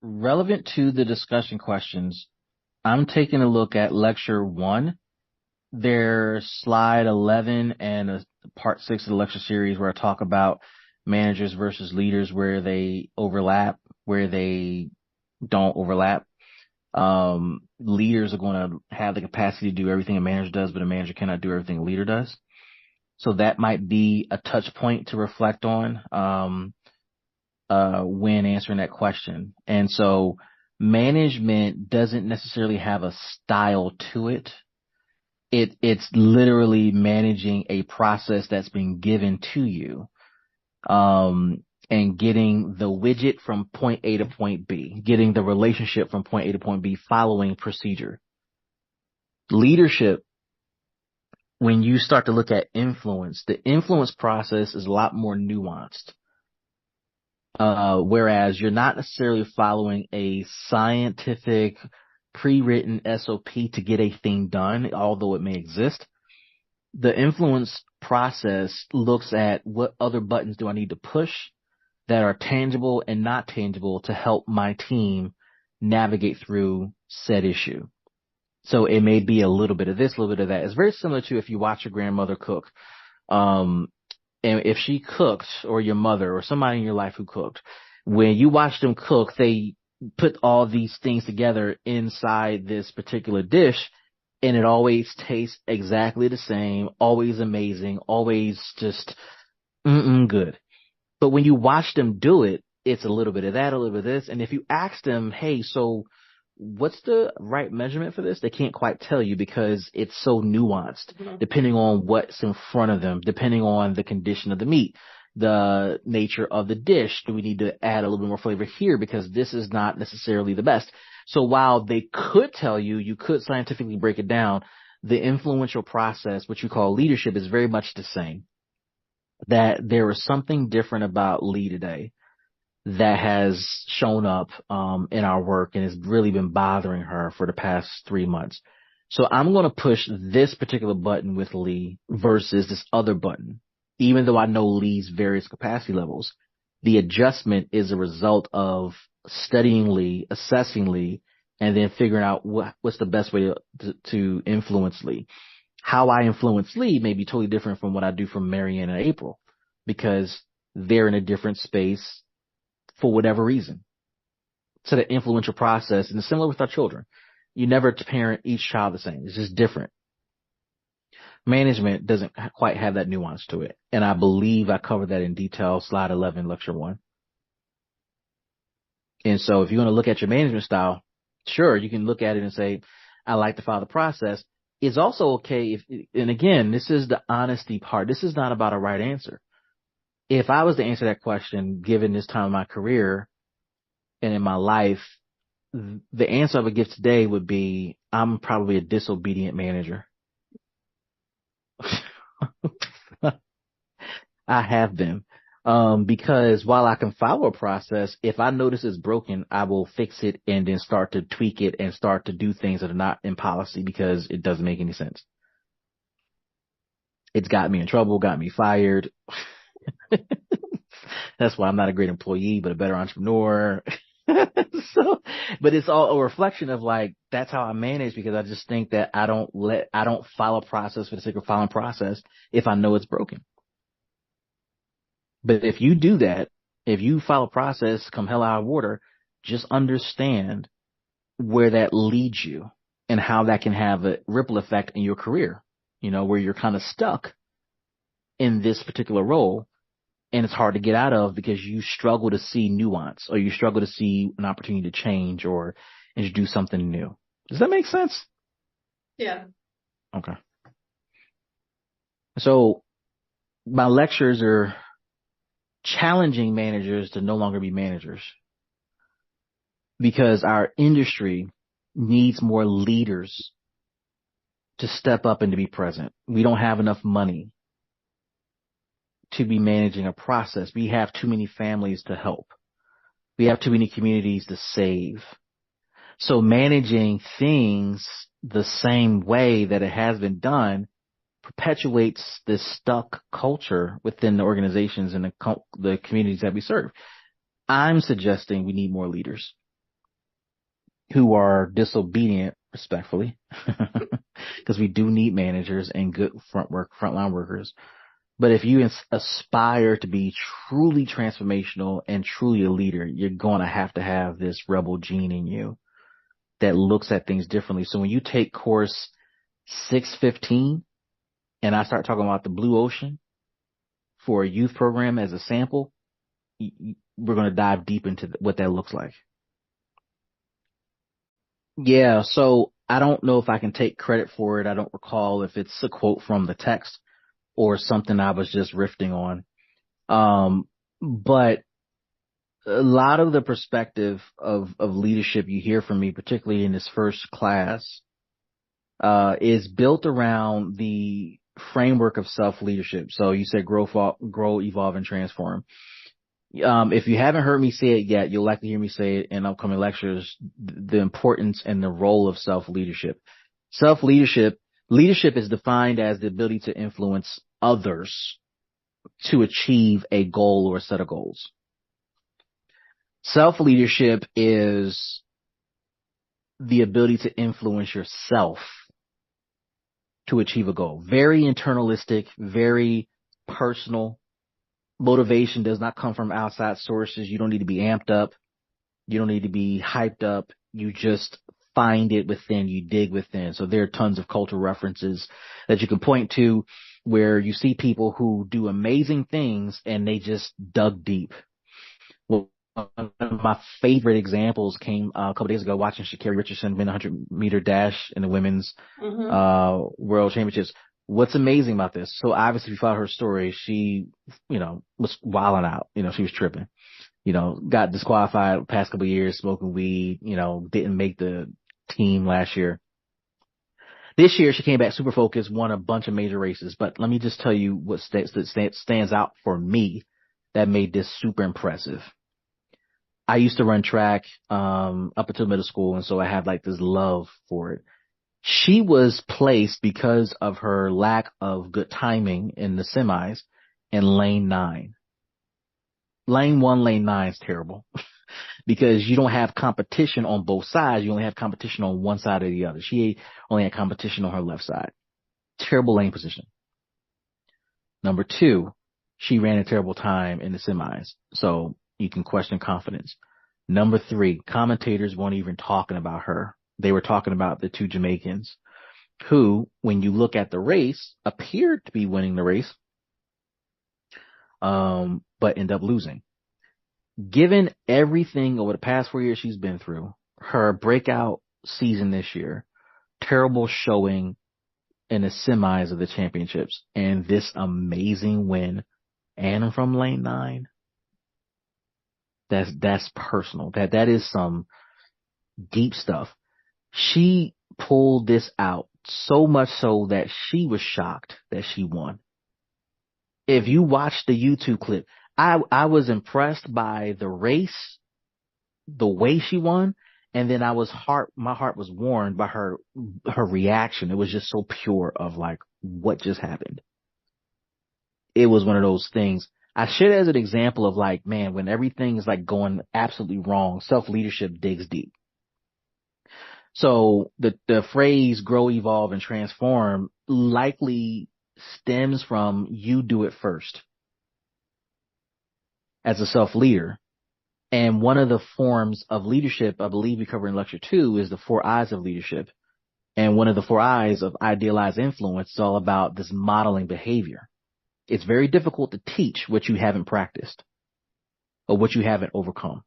relevant to the discussion questions, I'm taking a look at lecture one, their slide 11 and part six of the lecture series where I talk about managers versus leaders, where they overlap, where they don't overlap. Leaders are going to have the capacity to do everything a manager does, but a manager cannot do everything a leader does. So that might be a touch point to reflect on, when answering that question. And so management doesn't necessarily have a style to it. It's literally managing a process that's been given to you, and getting the widget from point A to point B, getting the relationship from point A to point B following procedure. Leadership, when you start to look at influence, the influence process is a lot more nuanced. Whereas you're not necessarily following a scientific pre-written SOP to get a thing done, although it may exist. The influence process looks at what other buttons do I need to push that are tangible and not tangible to help my team navigate through said issue. So it may be a little bit of this, a little bit of that. It's very similar to if you watch your grandmother cook. And if she cooked, or your mother or somebody in your life who cooked, when you watch them cook, they put all these things together inside this particular dish, and it always tastes exactly the same, always amazing, always just good. But when you watch them do it, it's a little bit of that, a little bit of this. And if you ask them, hey, so what's the right measurement for this? They can't quite tell you because it's so nuanced, depending on what's in front of them, depending on the condition of the meat, the nature of the dish. Do we need to add a little bit more flavor here because this is not necessarily the best? So while they could tell you, you could scientifically break it down, the influential process, what you call leadership, is very much the same. That there is something different about Lee today that has shown up in our work and has really been bothering her for the past 3 months. So I'm going to push this particular button with Lee versus this other button. Even though I know Lee's various capacity levels, the adjustment is a result of studying Lee, assessing Lee, and then figuring out what's the best way to influence Lee. How I influence Lee may be totally different from what I do for Marianne and April, because they're in a different space for whatever reason. So the influential process, and it's similar with our children. You never parent each child the same. It's just different. Management doesn't quite have that nuance to it. And I believe I covered that in detail, slide 11, lecture 1. And so if you want to look at your management style, sure, you can look at it and say, I like to follow the process. It's also okay if, and again, this is the honesty part. This is not about a right answer. If I was to answer that question, given this time of my career and in my life, the answer I would give today would be, I'm probably a disobedient manager. I have been. Because while I can follow a process, if I notice it's broken, I will fix it and then start to tweak it and start to do things that are not in policy because it doesn't make any sense. It's got me in trouble, got me fired. That's why I'm not a great employee, but a better entrepreneur. So, but it's all a reflection of like, that's how I manage, because I just think that I don't follow process for the sake of following process if I know it's broken. But if you do that, if you follow process come hell or high water, just understand where that leads you and how that can have a ripple effect in your career, where you're kind of stuck in this particular role. And it's hard to get out of because you struggle to see nuance, or you struggle to see an opportunity to change or introduce something new. Does that make sense? Yeah. Okay. So my lectures are challenging managers to no longer be managers, because our industry needs more leaders to step up and to be present. We don't have enough money to be managing a process. We have too many families to help. We have too many communities to save. So managing things the same way that it has been done perpetuates this stuck culture within the organizations and the communities that we serve. I'm suggesting we need more leaders. who are disobedient, respectfully, because we do need managers and good frontline workers. But if you aspire to be truly transformational and truly a leader, you're going to have this rebel gene in you that looks at things differently. So when you take course 615 and I start talking about the blue ocean for a youth program as a sample, we're going to dive deep into what that looks like. Yeah, so I don't know if I can take credit for it. I don't recall if it's a quote from the text or something I was just riffing on. But a lot of the perspective of leadership you hear from me, particularly in this first class, is built around the framework of self-leadership. So you said grow, evolve, and transform. If you haven't heard me say it yet, you'll likely hear me say it in upcoming lectures, the importance and the role of self-leadership. Leadership is defined as the ability to influence others to achieve a goal or a set of goals. Self-leadership is the ability to influence yourself to achieve a goal. Very internalistic, very personal. Motivation does not come from outside sources. You don't need to be amped up. You don't need to be hyped up. You just find it within, you dig within. So there are tons of cultural references that you can point to where you see people who do amazing things and they just dug deep. Well, one of my favorite examples came a couple days ago watching Sha'Carri Richardson win a 100-meter dash in the women's world championships. What's amazing about this? So obviously, if you follow her story, she, was wilding out. She was tripping. Got disqualified the past couple of years, smoking weed, didn't make the team last year. This year, she came back super focused, won a bunch of major races. But let me just tell you what stands out for me that made this super impressive. I used to run track up until middle school, and so I have like this love for it. She was placed because of her lack of good timing in the semis in lane 9. Lane 1, lane 9 is terrible because you don't have competition on both sides. You only have competition on one side or the other. She only had competition on her left side. Terrible lane position. Number 2, she ran a terrible time in the semis. So you can question confidence. Number 3, commentators weren't even talking about her. They were talking about the 2 Jamaicans who, when you look at the race, appeared to be winning the race, but end up losing. Given everything over the past 4 years she's been through, her breakout season this year, terrible showing in the semis of the championships, and this amazing win, and from lane 9, that's personal. That is some deep stuff. She pulled this out so much so that she was shocked that she won. If you watch the YouTube clip, I was impressed by the race, the way she won, and then my heart was warmed by her reaction. It was just so pure of like what just happened. It was one of those things. I share it as an example of like, man, when everything is like going absolutely wrong, self-leadership digs deep. So the phrase grow, evolve, and transform likely stems from you do it first as a self-leader. And one of the forms of leadership, I believe we cover in lecture 2, is the 4 I's of leadership. And one of the 4 I's of idealized influence is all about this modeling behavior. It's very difficult to teach what you haven't practiced or what you haven't overcome.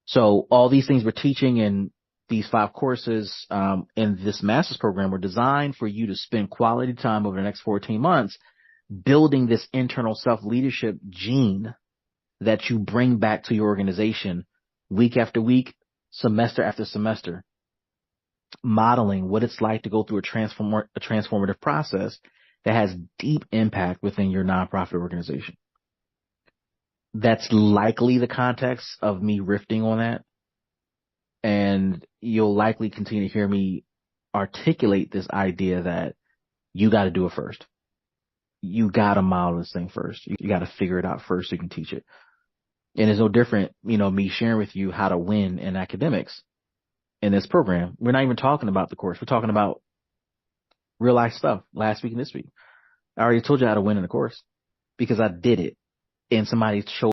So all these things we're teaching in these 5 courses in this master's program were designed for you to spend quality time over the next 14 months building this internal self-leadership gene that you bring back to your organization week after week, semester after semester, modeling what it's like to go through a transformative process that has deep impact within your nonprofit organization. That's likely the context of me riffing on that. And you'll likely continue to hear me articulate this idea that you got to do it first. You got to model this thing first. You got to figure it out first so you can teach it. And it's no different, me sharing with you how to win in academics. in this program. We're not even talking about the course. We're talking about real life stuff last week and this week. I already told you how to win in the course because I did it and somebody showed